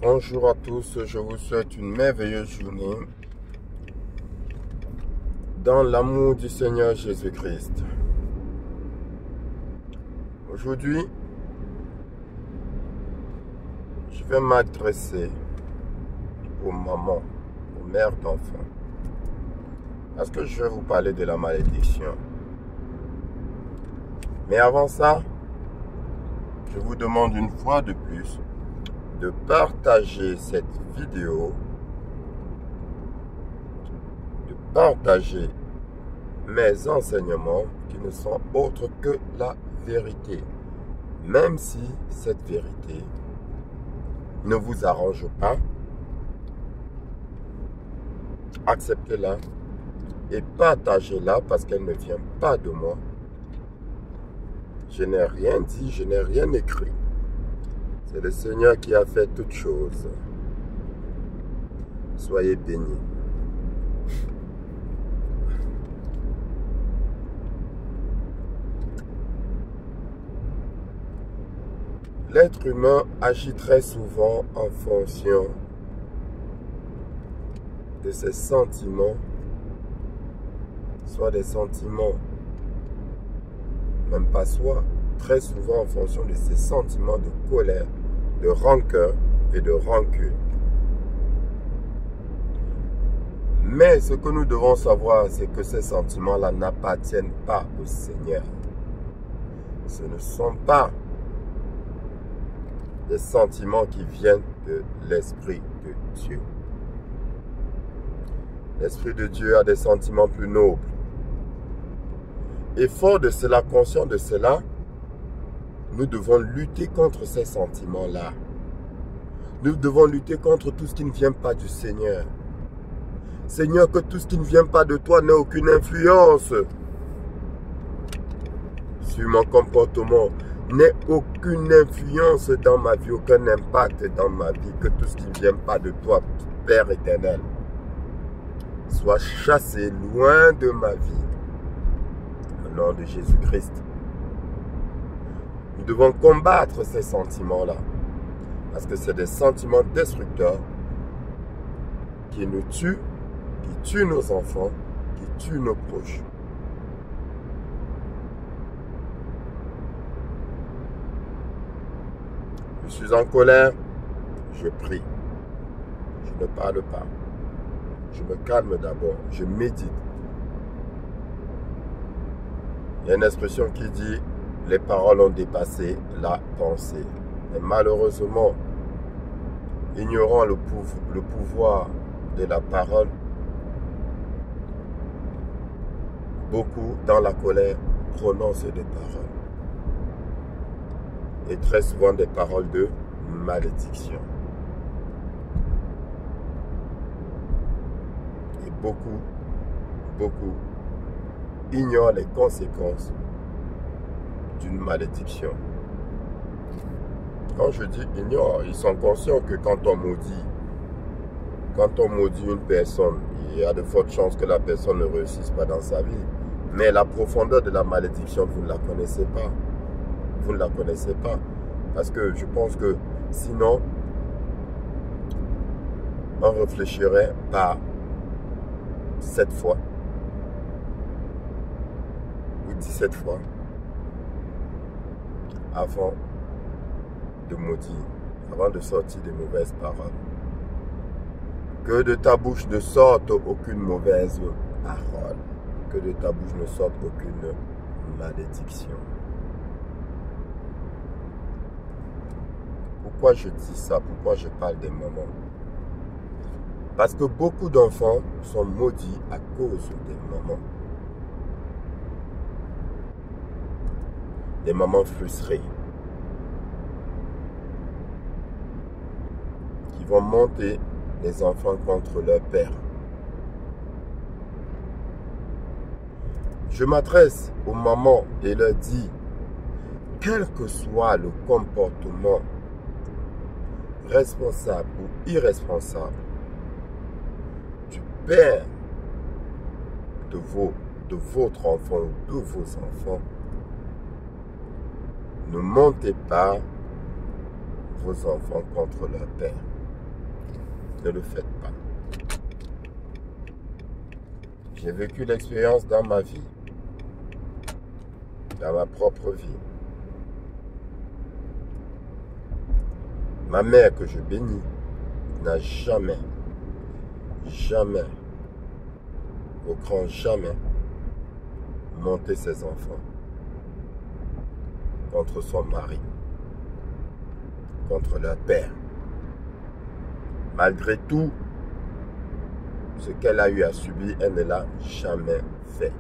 Bonjour à tous, je vous souhaite une merveilleuse journée dans l'amour du Seigneur Jésus-Christ. Aujourd'hui, je vais m'adresser aux mamans, aux mères d'enfants, parce que je vais vous parler de la malédiction. Mais avant ça, je vous demande une fois de plus de partager cette vidéo, de partager mes enseignements qui ne sont autres que la vérité. Même si cette vérité ne vous arrange pas, acceptez-la et partagez-la parce qu'elle ne vient pas de moi. Je n'ai rien dit, je n'ai rien écrit. C'est le Seigneur qui a fait toutes choses. Soyez bénis. L'être humain agit très souvent en fonction de ses sentiments, soit des sentiments, même pas soit, très souvent en fonction de ses sentiments de colère, de rancœur et de rancune. Mais ce que nous devons savoir, c'est que ces sentiments-là n'appartiennent pas au Seigneur. Ce ne sont pas des sentiments qui viennent de l'Esprit de Dieu. L'Esprit de Dieu a des sentiments plus nobles. Et fort de cela, conscient de cela, nous devons lutter contre ces sentiments-là. Nous devons lutter contre tout ce qui ne vient pas du Seigneur. Seigneur, que tout ce qui ne vient pas de toi n'ait aucune influence sur mon comportement, n'ait aucune influence dans ma vie, aucun impact dans ma vie, que tout ce qui ne vient pas de toi, Père éternel, soit chassé loin de ma vie. Au nom de Jésus-Christ. Nous devons combattre ces sentiments-là. Parce que c'est des sentiments destructeurs qui nous tuent, qui tuent nos enfants, qui tuent nos proches. Je suis en colère, je prie. Je ne parle pas. Je me calme d'abord, je médite. Il y a une expression qui dit « Les paroles ont dépassé la pensée ». Et malheureusement, ignorant le pouvoir de la parole, beaucoup dans la colère prononcent des paroles. Et très souvent des paroles de malédiction. Et beaucoup ignorent les conséquences d'une malédiction. Quand je dis ignore, ils sont conscients que quand on maudit une personne, il y a de fortes chances que la personne ne réussisse pas dans sa vie. Mais la profondeur de la malédiction, vous ne la connaissez pas. Vous ne la connaissez pas. Parce que je pense que sinon, on réfléchirait par 7 fois ou 17 fois avant de maudire, avant de sortir des mauvaises paroles. Que de ta bouche ne sorte aucune mauvaise parole. Que de ta bouche ne sorte aucune malédiction. Pourquoi je dis ça? Pourquoi je parle des mamans? Parce que beaucoup d'enfants sont maudits à cause des mamans. Des mamans frustrées. Qui vont monter les enfants contre leur père. Je m'adresse aux mamans et leur dis, quel que soit le comportement responsable ou irresponsable du père de votre enfant ou de vos enfants, ne montez pas vos enfants contre leur père. Ne le faites pas. J'ai vécu l'expérience dans ma vie, dans ma propre vie. Ma mère que je bénis n'a jamais, au grand jamais, monté ses enfants contre son mari, contre leur père. Malgré tout, ce qu'elle a eu à subir, elle ne l'a jamais fait.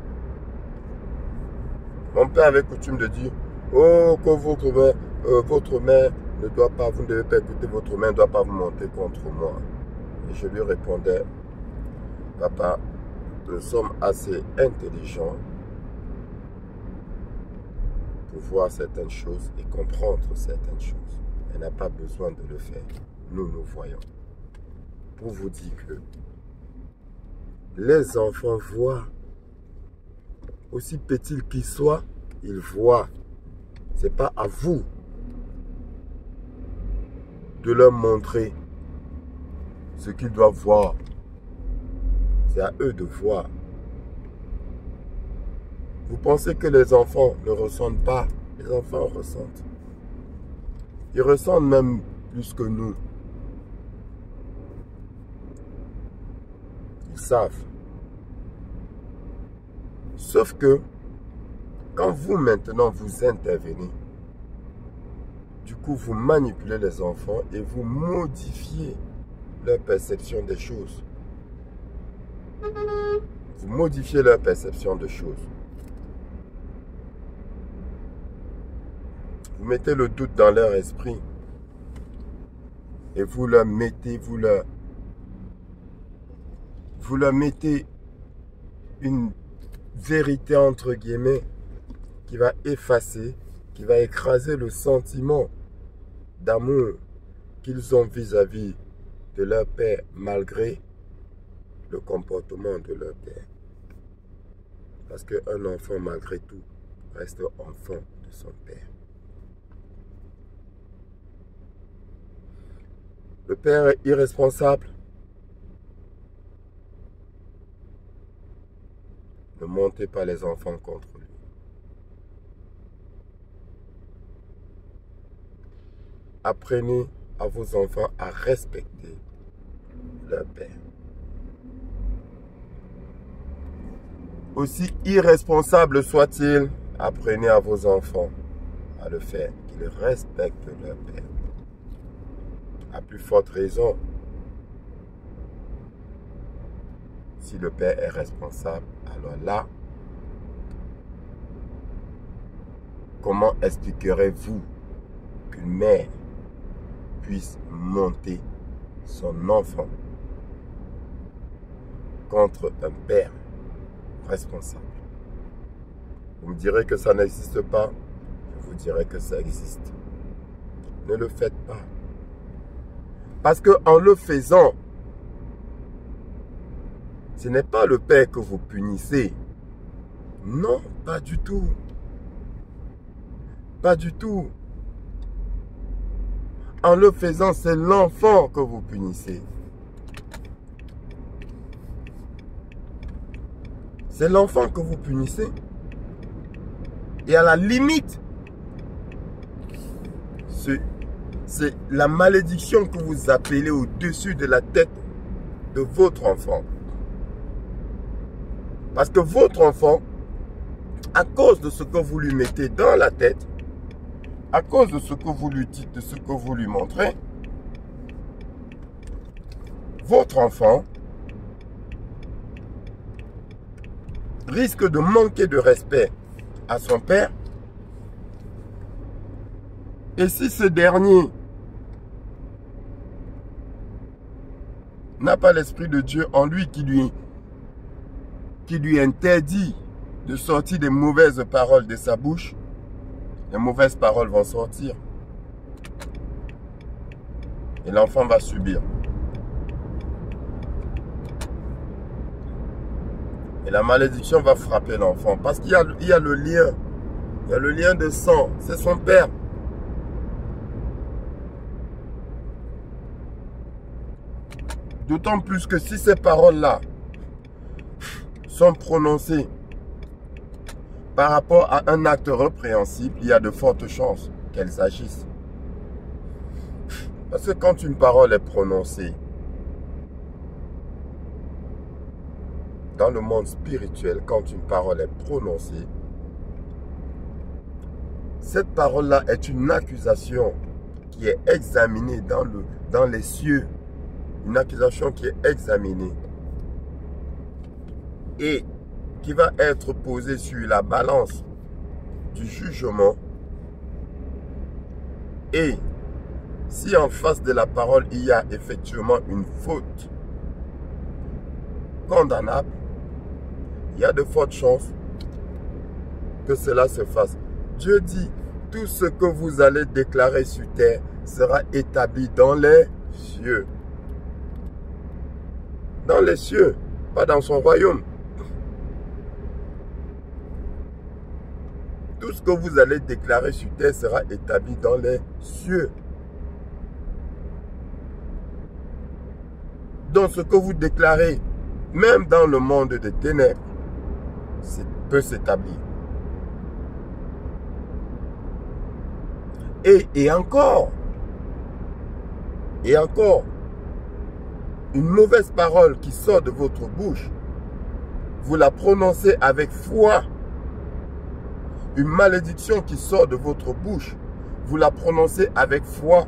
Mon père avait coutume de dire, oh, que votre mère ne doit pas, vous ne devez pas écouter votre mère, ne doit pas vous monter contre moi. Et je lui répondais, papa, nous sommes assez intelligents pour voir certaines choses et comprendre certaines choses. Elle n'a pas besoin de le faire. Nous voyons. Pour vous dire que les enfants voient, aussi petits qu'ils soient, ils voient. Ce n'est pas à vous de leur montrer ce qu'ils doivent voir. C'est à eux de voir. Vous pensez que les enfants ne ressentent pas? Les enfants ressentent. Ils ressentent même plus que nous. Ils savent. Sauf que, quand vous maintenant vous intervenez, du coup vous manipulez les enfants et vous modifiez leur perception des choses. Vous modifiez leur perception des choses. Vous mettez le doute dans leur esprit et vous leur mettez, vous leur mettez une vérité entre guillemets qui va effacer, qui va écraser le sentiment d'amour qu'ils ont vis-à-vis de leur père malgré le comportement de leur père. Parce qu'un enfant malgré tout reste enfant de son père. Le père est irresponsable. Ne montez pas les enfants contre lui. Apprenez à vos enfants à respecter leur père. Aussi irresponsable soit-il, apprenez à vos enfants à le faire, qu'ils respectent leur père. À plus forte raison, si le père est responsable, alors là, comment expliquerez-vous qu'une mère puisse monter son enfant contre un père responsable? Vous me direz que ça n'existe pas, je vous dirai que ça existe. Ne le faites pas. Parce qu'en le faisant, ce n'est pas le père que vous punissez. Non, pas du tout. Pas du tout. En le faisant, c'est l'enfant que vous punissez. C'est l'enfant que vous punissez. Et à la limite, c'est la malédiction que vous appelez au-dessus de la tête de votre enfant. Parce que votre enfant, à cause de ce que vous lui mettez dans la tête, à cause de ce que vous lui dites, de ce que vous lui montrez, votre enfant risque de manquer de respect à son père. Et si ce dernier n'a pas l'Esprit de Dieu en lui qui lui interdit de sortir des mauvaises paroles de sa bouche, les mauvaises paroles vont sortir. Et l'enfant va subir. Et la malédiction va frapper l'enfant. Parce qu'il y a le lien. Il y a le lien de sang. C'est son père. D'autant plus que si ces paroles-là sont prononcées par rapport à un acte répréhensible, il y a de fortes chances qu'elles agissent. Parce que quand une parole est prononcée dans le monde spirituel, quand une parole est prononcée, cette parole-là est une accusation qui est examinée dans les cieux. Une accusation qui est examinée et qui va être posée sur la balance du jugement. Et si en face de la parole, il y a effectivement une faute condamnable, il y a de fortes chances que cela se fasse. Dieu dit, tout ce que vous allez déclarer sur terre sera établi dans les cieux. Dans les cieux, pas dans son royaume. Tout ce que vous allez déclarer sur terre sera établi dans les cieux. Donc ce que vous déclarez, même dans le monde des ténèbres, peut s'établir. Et encore, une mauvaise parole qui sort de votre bouche, vous la prononcez avec foi. Une malédiction qui sort de votre bouche, vous la prononcez avec foi.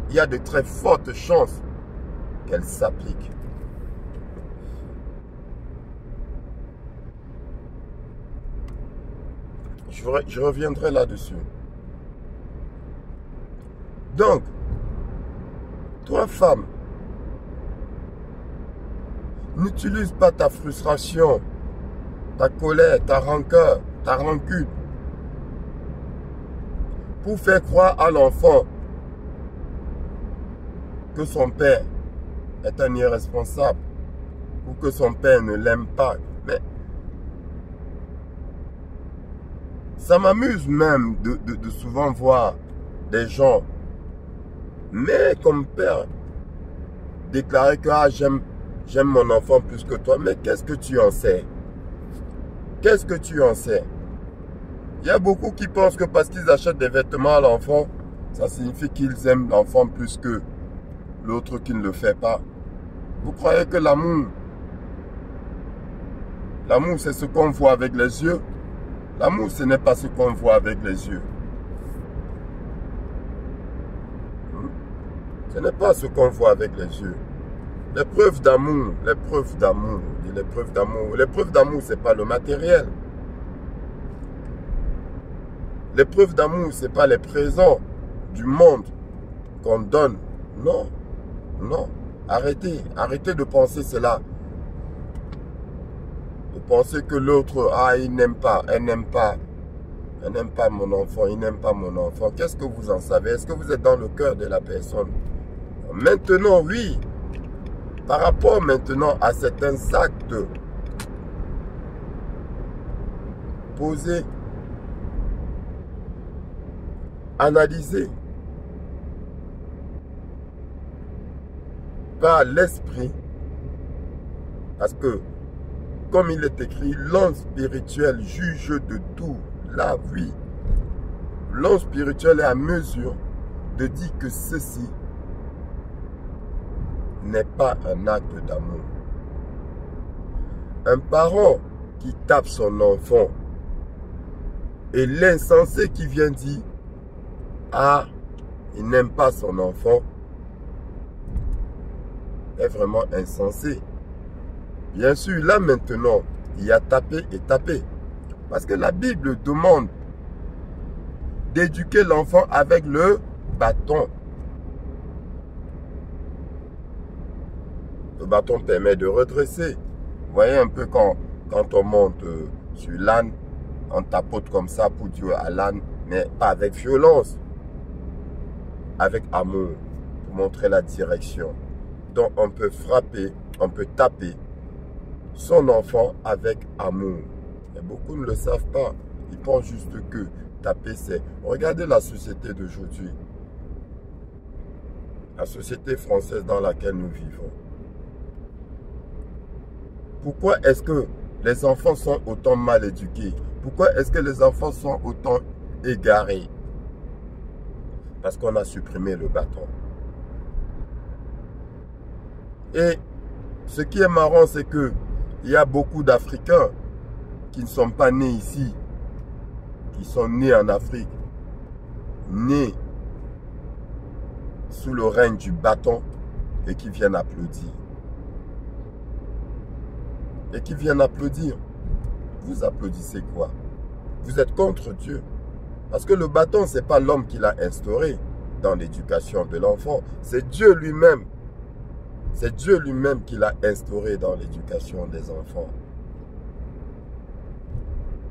Il y a de très fortes chances qu'elle s'applique. Je reviendrai là-dessus. Donc, toi femme, n'utilise pas ta frustration, ta colère, ta rancœur, ta rancune pour faire croire à l'enfant que son père est un irresponsable ou que son père ne l'aime pas. Mais ça m'amuse même de souvent voir des gens, mais comme père, déclarer que j'aime mon enfant plus que toi. Mais qu'est-ce que tu en sais? Qu'est-ce que tu en sais? Il y a beaucoup qui pensent que parce qu'ils achètent des vêtements à l'enfant, ça signifie qu'ils aiment l'enfant plus que l'autre qui ne le fait pas. Vous croyez que l'amour, c'est ce qu'on voit avec les yeux? L'amour, ce n'est pas ce qu'on voit avec les yeux. Ce n'est pas ce qu'on voit avec les yeux. Les preuves d'amour, ce n'est pas le matériel. Les preuves d'amour, ce n'est pas les présents du monde qu'on donne. Non, non. Arrêtez de penser cela. De penser que l'autre, il n'aime pas, elle n'aime pas. Elle n'aime pas mon enfant, il n'aime pas mon enfant. Qu'est-ce que vous en savez? Est-ce que vous êtes dans le cœur de la personne? Maintenant, oui. Par rapport maintenant à certains actes posés, analysés par l'esprit, parce que, comme il est écrit, l'homme spirituel juge de tout. Là, oui. L'homme spirituel est à mesure de dire que ceci n'est pas un acte d'amour. Un parent qui tape son enfant et l'insensé qui vient dire il n'aime pas son enfant est vraiment insensé. Bien sûr, là maintenant, il y a taper et taper. Parce que la Bible demande d'éduquer l'enfant avec le bâton. Le bâton permet de redresser. Vous voyez un peu quand on monte sur l'âne, on tapote comme ça pour dire à l'âne, mais pas avec violence. Avec amour, pour montrer la direction. Donc on peut frapper, on peut taper son enfant avec amour. Et beaucoup ne le savent pas. Ils pensent juste que taper c'est... Regardez la société d'aujourd'hui. la société française dans laquelle nous vivons. Pourquoi est-ce que les enfants sont autant mal éduqués? Pourquoi est-ce que les enfants sont autant égarés? Parce qu'on a supprimé le bâton. Et ce qui est marrant, c'est que il y a beaucoup d'Africains qui ne sont pas nés ici, qui sont nés en Afrique, nés sous le règne du bâton et qui viennent applaudir. Et qui viennent applaudir. Vous applaudissez quoi? Vous êtes contre Dieu. Parce que le bâton, ce n'est pas l'homme qui l'a instauré dans l'éducation de l'enfant. C'est Dieu lui-même. C'est Dieu lui-même qui l'a instauré dans l'éducation des enfants.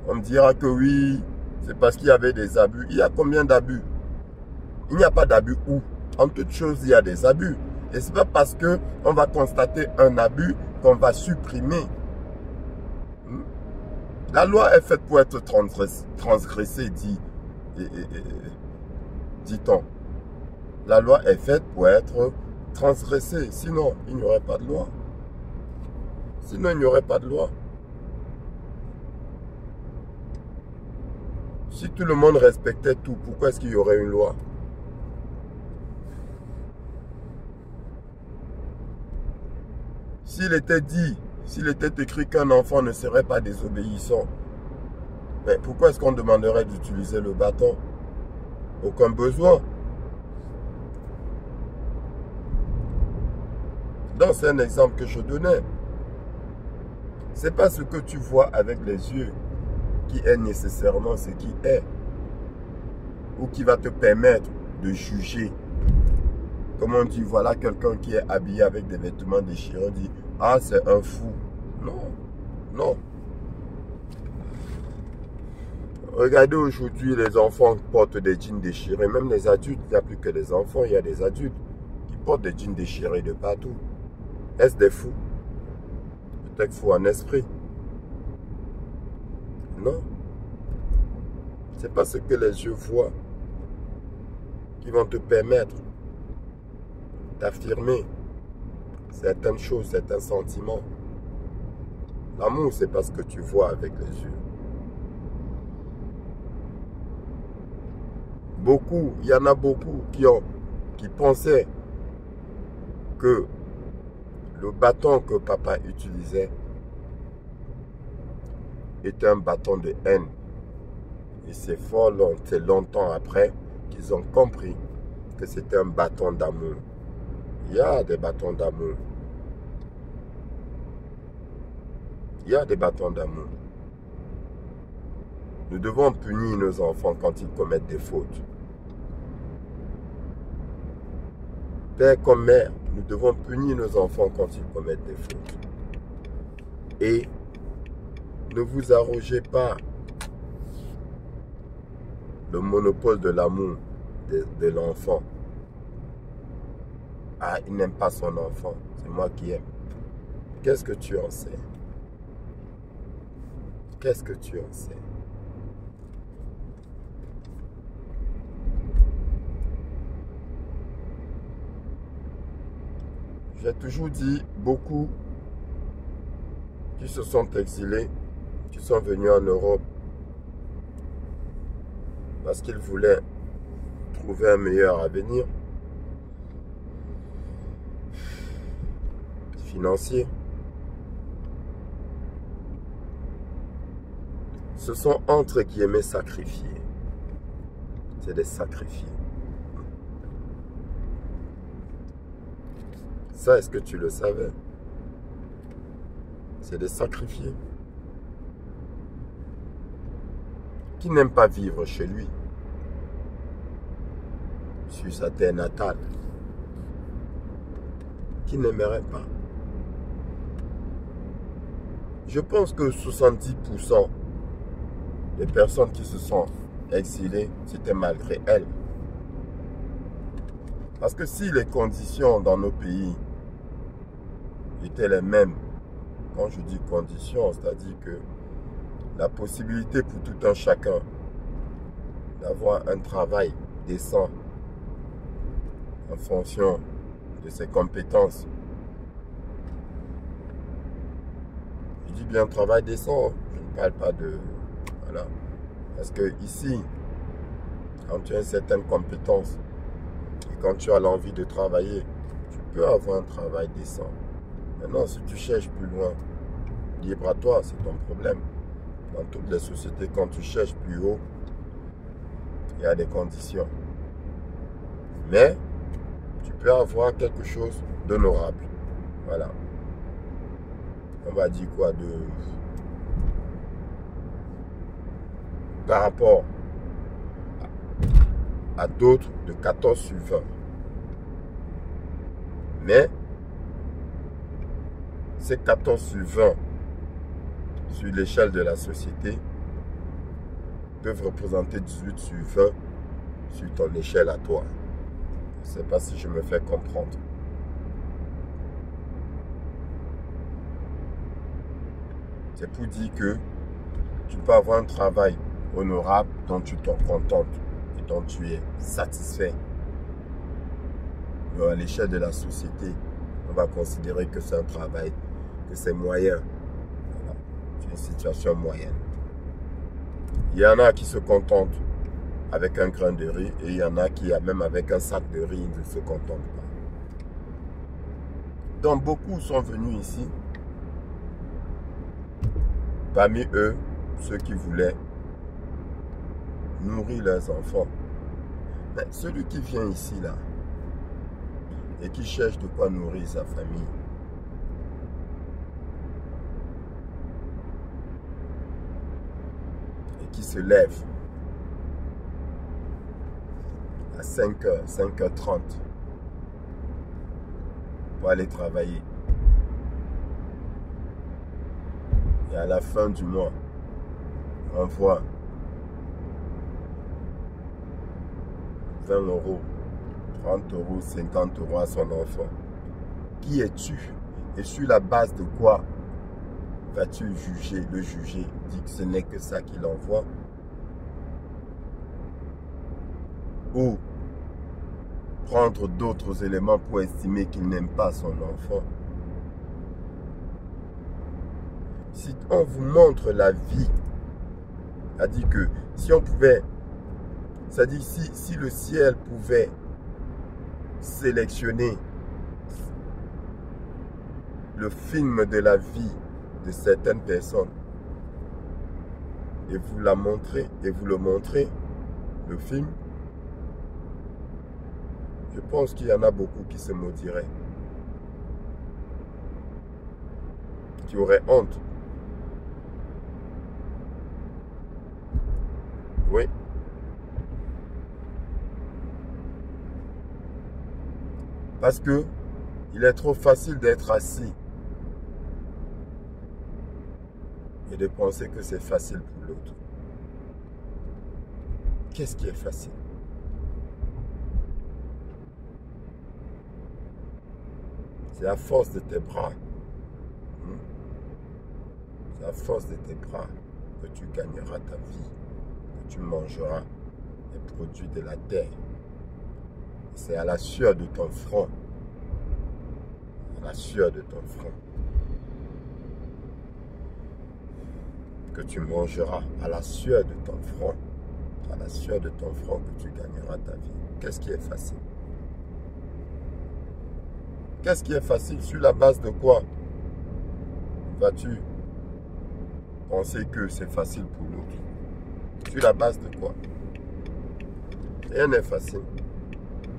On me dira que oui, c'est parce qu'il y avait des abus. Il y a combien d'abus? Il n'y a pas d'abus où? En toute chose, il y a des abus. Et ce n'est pas parce qu'on va constater un abus qu'on va supprimer. La loi est faite pour être transgressée, dit-on. La loi est faite pour être transgressée. Sinon, il n'y aurait pas de loi. Sinon, il n'y aurait pas de loi. Si tout le monde respectait tout, pourquoi est-ce qu'il y aurait une loi? S'il était dit, s'il était écrit qu'un enfant ne serait pas désobéissant, mais pourquoi est-ce qu'on demanderait d'utiliser le bâton? Aucun besoin. Donc c'est un exemple que je donnais. Ce n'est pas ce que tu vois avec les yeux qui est nécessairement ce qui est, ou qui va te permettre de juger. Comme on dit, voilà quelqu'un qui est habillé avec des vêtements déchirés, on dit, ah c'est un fou. Non, non. Regardez aujourd'hui, les enfants portent des jeans déchirés, même les adultes, il n'y a plus que les enfants, il y a des adultes qui portent des jeans déchirés de partout. Est-ce des fous? Peut-être fous en esprit. Non. C'est pas ce que les yeux voient qui vont te permettre d'affirmer certaines choses, certains sentiments. L'amour, c'est pas ce que tu vois avec les yeux. Beaucoup, il y en a beaucoup qui pensaient que le bâton que papa utilisait était un bâton de haine. Et c'est longtemps après qu'ils ont compris que c'était un bâton d'amour. Il y a des bâtons d'amour. Il y a des bâtons d'amour. Nous devons punir nos enfants quand ils commettent des fautes. Père comme mère, nous devons punir nos enfants quand ils commettent des fautes. Et ne vous arrogez pas le monopole de l'amour de l'enfant. Ah, il n'aime pas son enfant, c'est moi qui aime. Qu'est-ce que tu en sais? Qu'est-ce que tu en sais? J'ai toujours dit, beaucoup qui se sont exilés, qui sont venus en Europe, parce qu'ils voulaient trouver un meilleur avenir financier, se sont entre guillemets sacrifiés. C'est des sacrifiés. Ça, est-ce que tu le savais? C'est des sacrifiés. Qui n'aime pas vivre chez lui, sur sa terre natale? Qui n'aimerait pas? Je pense que 70% des personnes qui se sont exilées, c'était malgré elles. Parce que si les conditions dans nos pays étaient les mêmes, quand je dis conditions, c'est-à-dire que la possibilité pour tout un chacun d'avoir un travail décent en fonction de ses compétences. Je dis bien travail décent, je ne parle pas de... Voilà. Parce que ici, quand tu as une certaine compétence et quand tu as l'envie de travailler, tu peux avoir un travail décent. Maintenant, si tu cherches plus loin, libre à toi, c'est ton problème. Dans toutes les sociétés, quand tu cherches plus haut, il y a des conditions. Mais, tu peux avoir quelque chose d'honorable. Voilà. On va dire quoi de... Par rapport à d'autres de 14 sur 20. Mais, ces 14 sur 20 sur l'échelle de la société peuvent représenter 18 sur 20 sur ton échelle à toi. Je ne sais pas si je me fais comprendre. C'est pour dire que tu peux avoir un travail honorable dont tu t'en contentes et dont tu es satisfait. Mais à l'échelle de la société, on va considérer que c'est un travail, que c'est moyen. Voilà. C'est une situation moyenne. Il y en a qui se contentent avec un grain de riz et il y en a qui, même avec un sac de riz, ne se contentent pas. Donc beaucoup sont venus ici. Parmi eux, ceux qui voulaient nourrir leurs enfants. Mais celui qui vient ici, là, et qui cherche de quoi nourrir sa famille, et qui se lève à 5h, 5h30 pour aller travailler. Et à la fin du mois, on voit 20 €, 30 €, 50 € à son enfant. Qui es-tu? Et sur la base de quoi vas-tu le juger? Dit que ce n'est que ça qu'il envoie? Ou prendre d'autres éléments pour estimer qu'il n'aime pas son enfant? Si on vous montre la vie, c'est-à-dire que si on pouvait, c'est-à-dire si le ciel pouvait sélectionner le film de la vie de certaines personnes et vous la montrez, et vous le montrez, le film, je pense qu'il y en a beaucoup qui se maudiraient, qui auraient honte. Oui. Parce que il est trop facile d'être assis et de penser que c'est facile pour l'autre. Qu'est-ce qui est facile? C'est à force de tes bras. C'est à force de tes bras que tu gagneras ta vie, que tu mangeras les produits de la terre. C'est à la sueur de ton front, à la sueur de ton front, que tu mangeras, à la sueur de ton front, à la sueur de ton front que tu gagneras ta vie. Qu'est-ce qui est facile? Qu'est-ce qui est facile? Sur la base de quoi vas-tu penser que c'est facile pour l'autre? Sur la base de quoi? Rien n'est facile.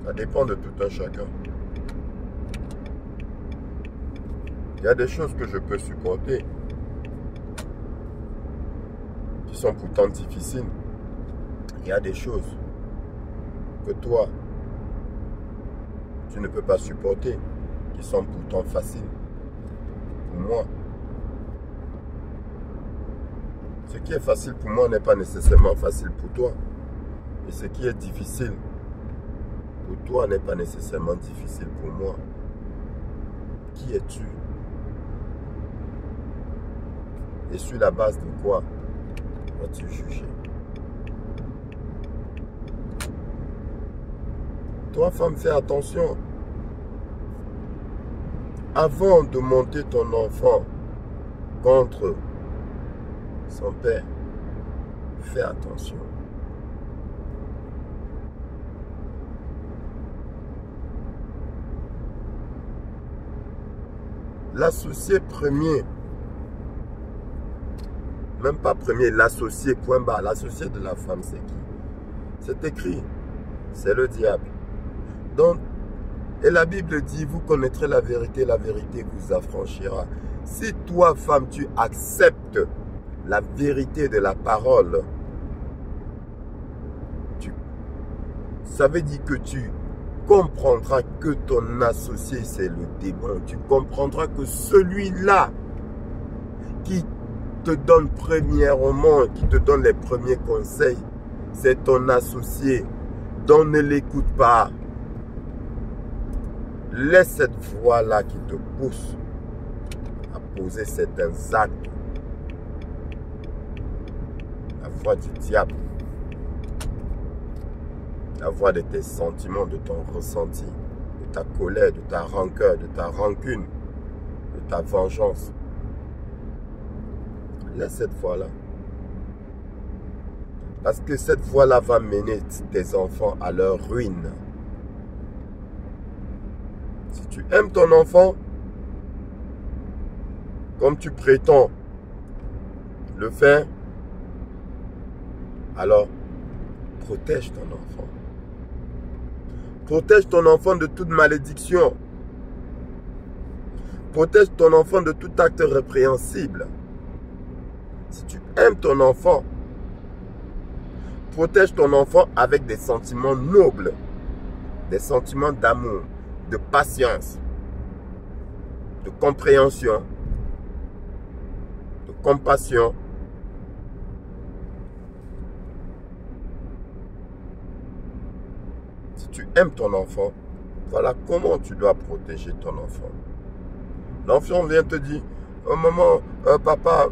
Ça dépend de tout un chacun. Il y a des choses que je peux supporter, qui sont pourtant difficiles. Il y a des choses que toi, tu ne peux pas supporter, qui sont pourtant faciles. Pour moi, ce qui est facile pour moi n'est pas nécessairement facile pour toi. Et ce qui est difficile pour toi n'est pas nécessairement difficile pour moi. Qui es-tu? Et sur la base de quoi vas-tu juger? Toi, femme, fais attention. Avant de monter ton enfant contre son père, fais attention. L'associé premier, même pas premier, l'associé, point barre, l'associé de la femme, c'est qui? C'est écrit, c'est le diable. Donc, et la Bible dit, vous connaîtrez la vérité vous affranchira. Si toi, femme, tu acceptes la vérité de la parole, ça veut dire que tu comprendras que ton associé, c'est le démon. Tu comprendras que celui-là qui te donne premièrement, qui te donne les premiers conseils, c'est ton associé. Donc ne l'écoute pas. Laisse cette voix-là qui te pousse à poser certains actes. La voix du diable. La voix de tes sentiments, de ton ressenti, de ta colère, de ta rancœur, de ta rancune, de ta vengeance. Laisse cette voix-là. Parce que cette voix-là va mener tes enfants à leur ruine. Si tu aimes ton enfant, comme tu prétends le faire, alors protège ton enfant. Protège ton enfant de toute malédiction. Protège ton enfant de tout acte répréhensible. Si tu aimes ton enfant, protège ton enfant avec des sentiments nobles, des sentiments d'amour, de patience, de compréhension, de compassion. Si tu aimes ton enfant, voilà comment tu dois protéger ton enfant. L'enfant vient te dire, oh maman, papa,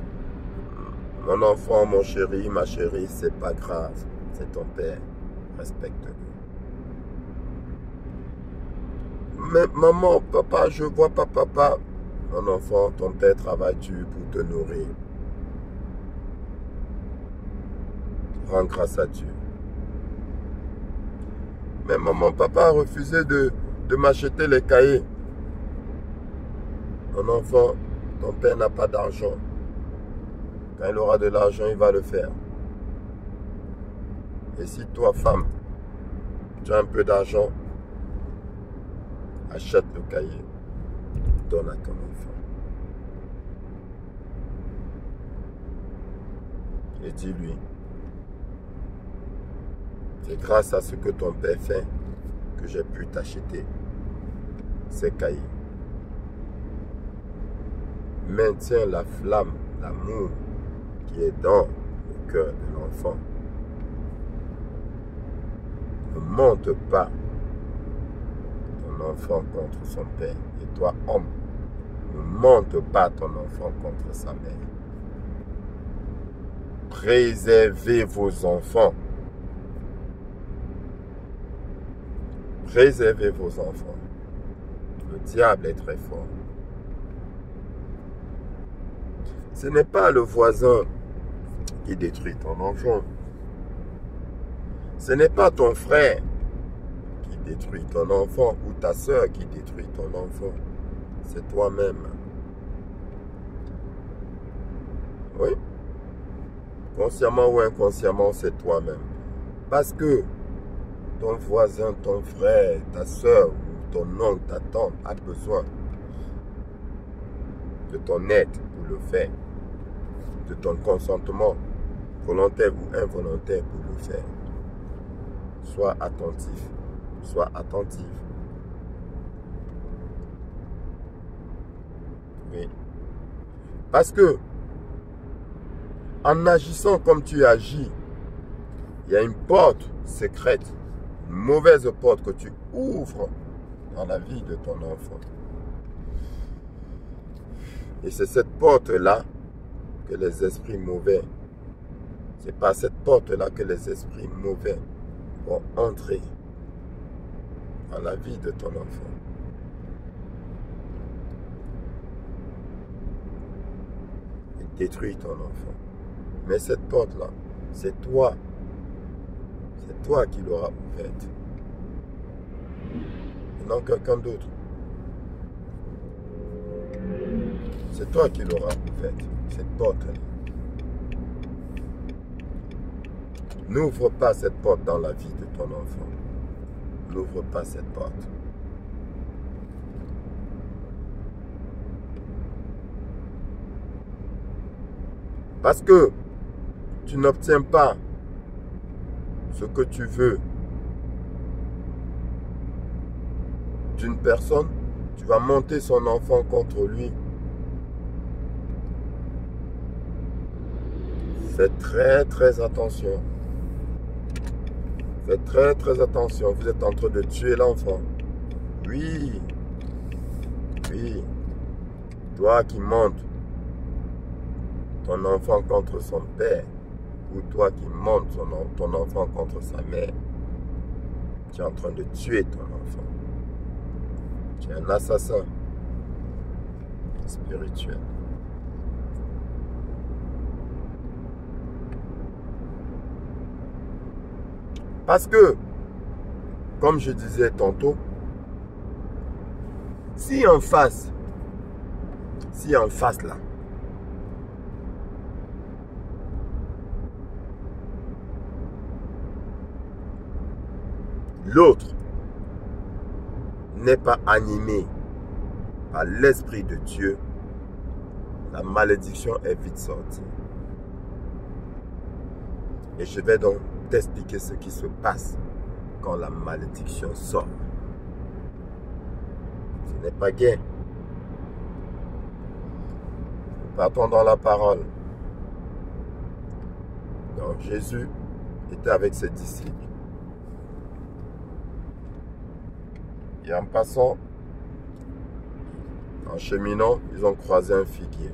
mon enfant, mon chéri, ma chérie, c'est pas grave, c'est ton père, respecte-le. Mais maman, papa, je vois pas papa. Mon enfant, ton père travaille-tu pour te nourrir? Rends grâce à Dieu. Mais maman, papa a refusé de m'acheter les cahiers. Mon enfant, ton père n'a pas d'argent. Quand il aura de l'argent, il va le faire. Et si toi, femme, tu as un peu d'argent, achète le cahier, donne à ton enfant. Et dis-lui, c'est grâce à ce que ton père fait que j'ai pu t'acheter ces cahiers. Maintiens la flamme, l'amour qui est dans le cœur de l'enfant. Ne monte pas ton enfant contre son père. Et toi, homme, ne monte pas ton enfant contre sa mère. Préservez vos enfants. Préservez vos enfants. Le diable est très fort. Ce n'est pas le voisin qui détruit ton enfant. Ce n'est pas ton frère qui détruit ton enfant ou ta soeur qui détruit ton enfant. C'est toi-même. Oui. Consciemment ou inconsciemment, c'est toi-même. Parce que ton voisin, ton frère, ta soeur ou ton oncle, ta tante a besoin de ton aide pour le faire, de ton consentement volontaire ou involontaire pour le faire. Sois attentif, sois attentive. Oui. Parce que en agissant comme tu agis, il y a une porte secrète, une mauvaise porte que tu ouvres dans la vie de ton enfant. Et c'est cette porte-là que les esprits mauvais, c'est par cette porte-là que les esprits mauvais vont entrer dans la vie de ton enfant. détruire ton enfant. Mais cette porte-là, c'est toi. C'est toi qui l'auras ouverte. Et non quelqu'un d'autre. C'est toi qui l'auras ouverte, cette porte-là. N'ouvre pas cette porte dans la vie de ton enfant. N'ouvre pas cette porte. Parce que tu n'obtiens pas ce que tu veux d'une personne, tu vas monter son enfant contre lui. Faites très très attention. Faites très très attention. Vous êtes en train de tuer l'enfant. Oui. Oui. Toi qui montes ton enfant contre son père, ou toi qui montes ton enfant contre sa mère, tu es en train de tuer ton enfant. Tu es un assassin spirituel. Parce que, comme je disais tantôt, si en face là, l'autre n'est pas animé par l'Esprit de Dieu, la malédiction est vite sortie. Et je vais donc t'expliquer ce qui se passe quand la malédiction sort. Ce n'est pas gai. Partons dans la parole. Donc Jésus était avec ses disciples. Et en passant, en cheminant, ils ont croisé un figuier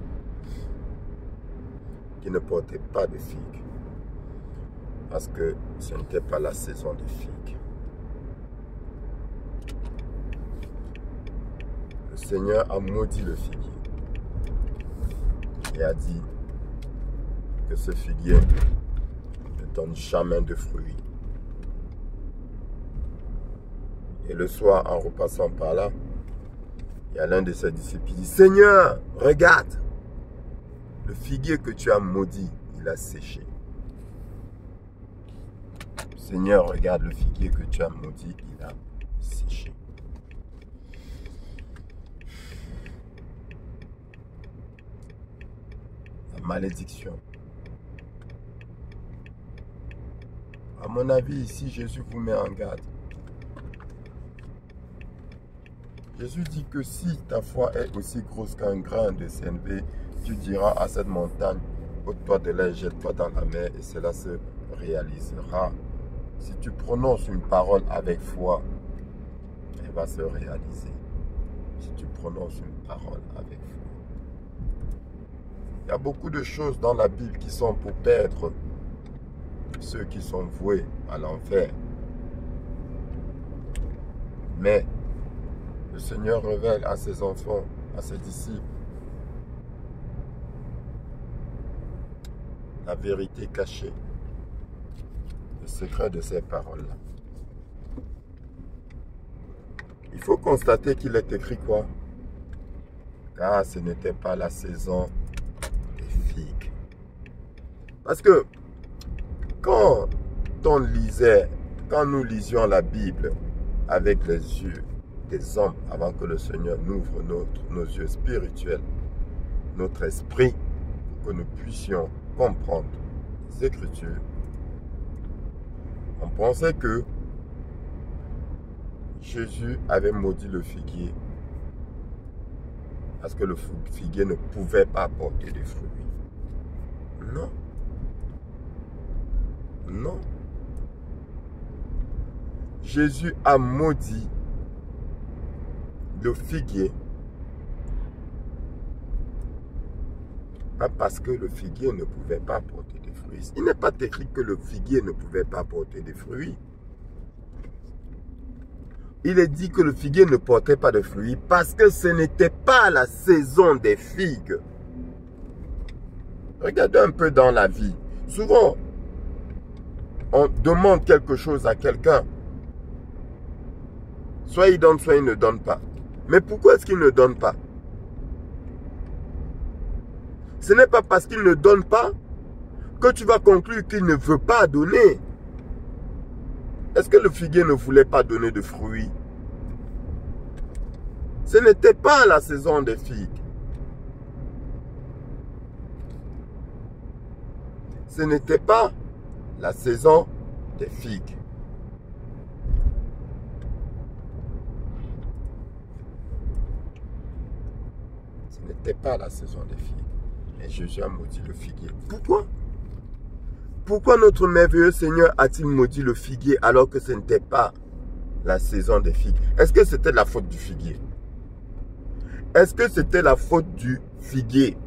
qui ne portait pas de figues. Parce que ce n'était pas la saison des figues. Le Seigneur a maudit le figuier. Et a dit que ce figuier ne donne jamais de fruits. Et le soir, en repassant par là, il y a l'un de ses disciples qui dit, Seigneur, regarde, le figuier que tu as maudit, il a séché. Seigneur, regarde le figuier que tu as maudit, il a séché. La malédiction. À mon avis, ici, Jésus vous met en garde. Jésus dit que si ta foi est aussi grosse qu'un grain de sénévé, tu diras à cette montagne, ôte-toi de là, jette-toi dans la mer, et cela se réalisera. Si tu prononces une parole avec foi, elle va se réaliser. Si tu prononces une parole avec foi. Il y a beaucoup de choses dans la Bible qui sont pour perdre ceux qui sont voués à l'enfer. Mais le Seigneur révèle à ses enfants, à ses disciples, la vérité cachée, le secret de ces paroles-là. Il faut constater qu'il est écrit quoi? Car ce n'était pas la saison des figues. Parce que quand nous lisions la Bible avec les yeux des hommes, avant que le Seigneur n'ouvre nos yeux spirituels, notre esprit, pour que nous puissions comprendre les Écritures, on pensait que Jésus avait maudit le figuier parce que le figuier ne pouvait pas porter des fruits. Non. Non. Jésus a maudit le figuier, pas parce que le figuier ne pouvait pas porter des fruits. Il n'est pas écrit que le figuier ne pouvait pas porter des fruits. Il est dit que le figuier ne portait pas de fruits parce que ce n'était pas la saison des figues. Regardez un peu dans la vie. Souvent, on demande quelque chose à quelqu'un. Soit il donne, soit il ne donne pas. Mais pourquoi est-ce qu'il ne donne pas? Ce n'est pas parce qu'il ne donne pas que tu vas conclure qu'il ne veut pas donner. Est-ce que le figuier ne voulait pas donner de fruits? Ce n'était pas la saison des figues. Ce n'était pas la saison des figues. Ce n'était pas la saison des figues. Et Jésus a maudit le figuier. Pourquoi? Pourquoi notre merveilleux Seigneur a-t-il maudit le figuier alors que ce n'était pas la saison des figues? Est-ce que c'était la faute du figuier? Est-ce que c'était la faute du figuier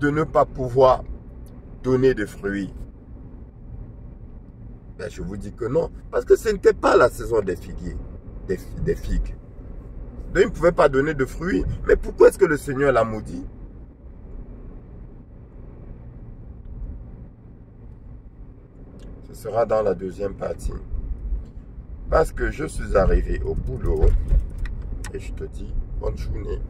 de ne pas pouvoir donner de fruits? Ben, je vous dis que non. Parce que ce n'était pas la saison des figuiers, des figues. Donc, il ne pouvait pas donner de fruits. Mais pourquoi est-ce que le Seigneur l'a maudit? Ce sera dans la deuxième partie. Parce que je suis arrivé au boulot et je te dis bonne journée.